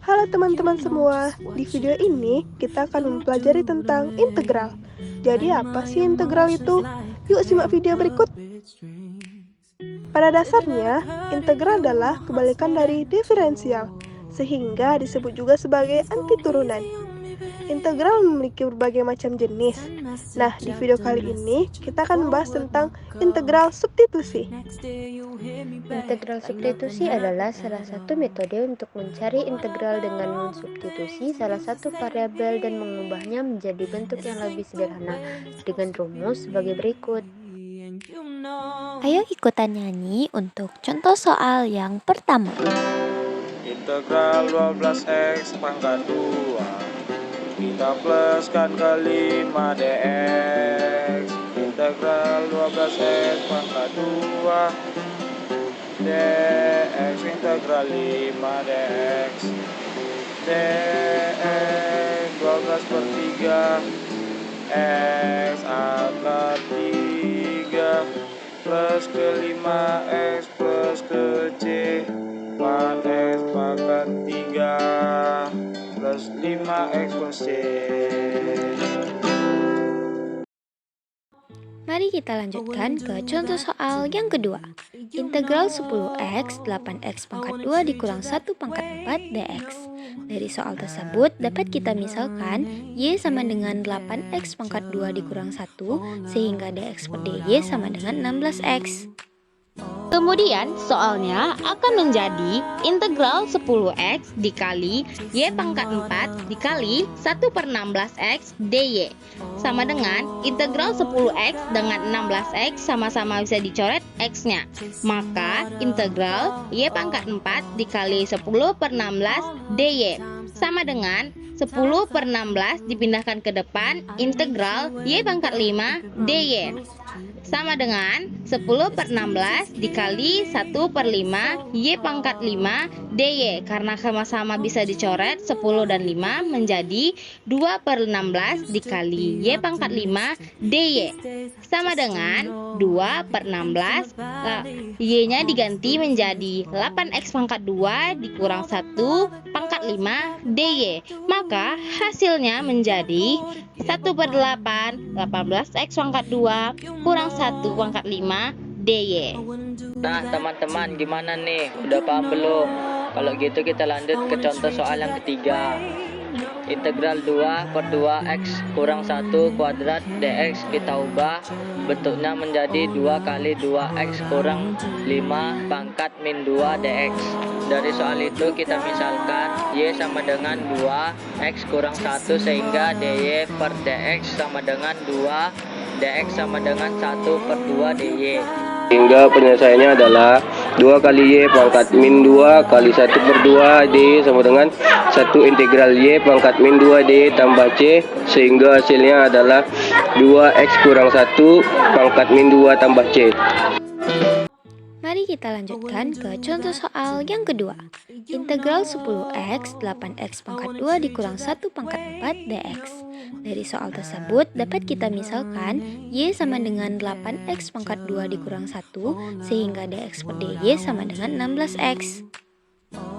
Halo teman-teman semua, di video ini kita akan mempelajari tentang integral. Jadi apa sih integral itu? Yuk simak video berikut. Pada dasarnya, integral adalah kebalikan dari diferensial, sehingga disebut juga sebagai antiturunan. Integral memiliki berbagai macam jenis. Nah, di video kali ini kita akan membahas tentang integral substitusi. Integral substitusi adalah salah satu metode untuk mencari integral dengan mensubstitusi salah satu variabel dan mengubahnya menjadi bentuk yang lebih sederhana dengan rumus sebagai berikut. Ayo ikutan nyanyi untuk contoh soal yang pertama. Integral 12x pangkat 2 kita pluskan ke 5 dx. Integral 12x pangkat 2 dx integral 5 dx. Dx 12 per 3 x akar 3 plus ke 5x plus ke c 4x pangkat 3 plus 5x plus c. Mari kita lanjutkan ke contoh soal yang kedua. Integral 10x 8x pangkat 2 dikurang 1 pangkat 4 dx. Dari soal tersebut dapat kita misalkan y sama dengan 8x pangkat 2 dikurang 1 sehingga dx per dy sama dengan 16x. Kemudian soalnya akan menjadi integral 10x dikali y pangkat 4 dikali 1 per 16x dy sama dengan integral 10x dengan 16x sama-sama bisa dicoret x-nya. Maka integral y pangkat 4 dikali 10 per 16 dy sama dengan 10 per 16 dipindahkan ke depan integral y pangkat 5 dy sama dengan 10 per 16 dikali 1 per 5 y pangkat 5 dy karena sama-sama bisa dicoret 10 dan 5 menjadi 2 per 16 dikali y pangkat 5 dy sama dengan 2 per 16 y nya diganti menjadi 8x pangkat 2 dikurang 1 pangkat 5 dy maka hasilnya menjadi 1 per 8 18x pangkat 2 kurang 1 pangkat 5 dy. Nah teman-teman gimana nih? Udah paham belum? Kalau gitu kita lanjut ke contoh soal yang ketiga. Integral 2 per 2x kurang 1 kuadrat dx kita ubah bentuknya menjadi 2 kali 2x kurang 5 pangkat min 2 dx. Dari soal itu kita misalkan y sama dengan 2x kurang 1 sehingga dy per dx sama dengan 2 dx sama dengan 1 per 2 dy. Sehingga penyelesaiannya adalah 2 kali y pangkat min 2 kali 1 per 2 dy sama dengan 1 integral y pangkat min 2 dy tambah c, sehingga hasilnya adalah 2x kurang 1 pangkat min 2 tambah c. Mari kita lanjutkan ke contoh soal yang kedua. Integral 10x 8x pangkat 2 dikurang 1 pangkat 4 dx. Dari soal tersebut dapat kita misalkan y sama dengan 8x pangkat 2 dikurang 1 sehingga dx per dy sama dengan 16x.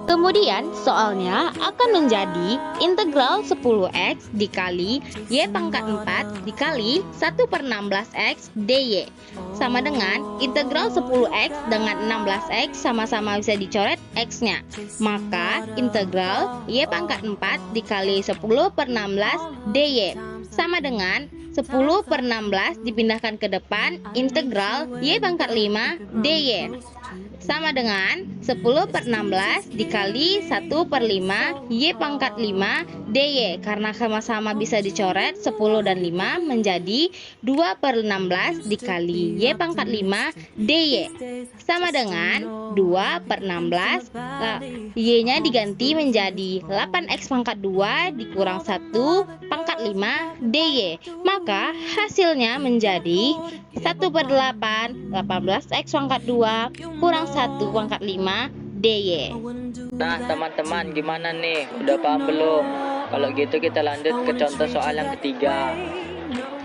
Kemudian soalnya akan menjadi integral 10x dikali y pangkat 4 dikali 1 per 16x dy sama dengan integral 10x dengan 16x sama-sama bisa dicoret x-nya. Maka integral y pangkat 4 dikali 10 per 16 dy sama dengan 10 per 16 dipindahkan ke depan integral y pangkat 5 dy sama dengan 10 per 16 dikali 1 per 5 y pangkat 5 dy karena sama-sama bisa dicoret 10 dan 5 menjadi 2 per 16 dikali y pangkat 5 dy sama dengan 2 per 16 y nya diganti menjadi 8x pangkat 2 dikurang 1 pangkat 5 dy maka hasilnya menjadi 1 per 8 18x pangkat 2 kurang 1 pangkat 5 dy. Nah teman-teman gimana nih? Udah paham belum? Kalau gitu kita lanjut ke contoh soal yang ketiga.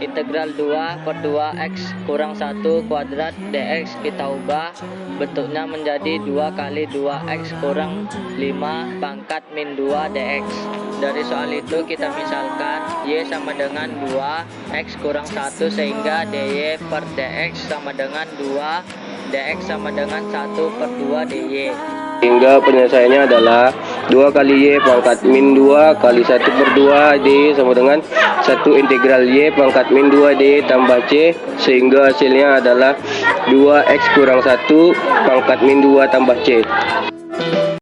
Integral 2 per 2x kurang 1 kuadrat dx kita ubah bentuknya menjadi 2 kali 2x kurang 5 pangkat min 2 dx. Dari soal itu kita misalkan y sama dengan 2x kurang 1 sehingga dy per dx sama dengan 2, dx sama dengan 1 per 2 dy. Sehingga penyelesaiannya adalah 2 kali y pangkat min 2 kali 1 per 2 d sama dengan 1 integral y pangkat min 2 d tambah c, sehingga hasilnya adalah 2x kurang 1 pangkat min 2 tambah c.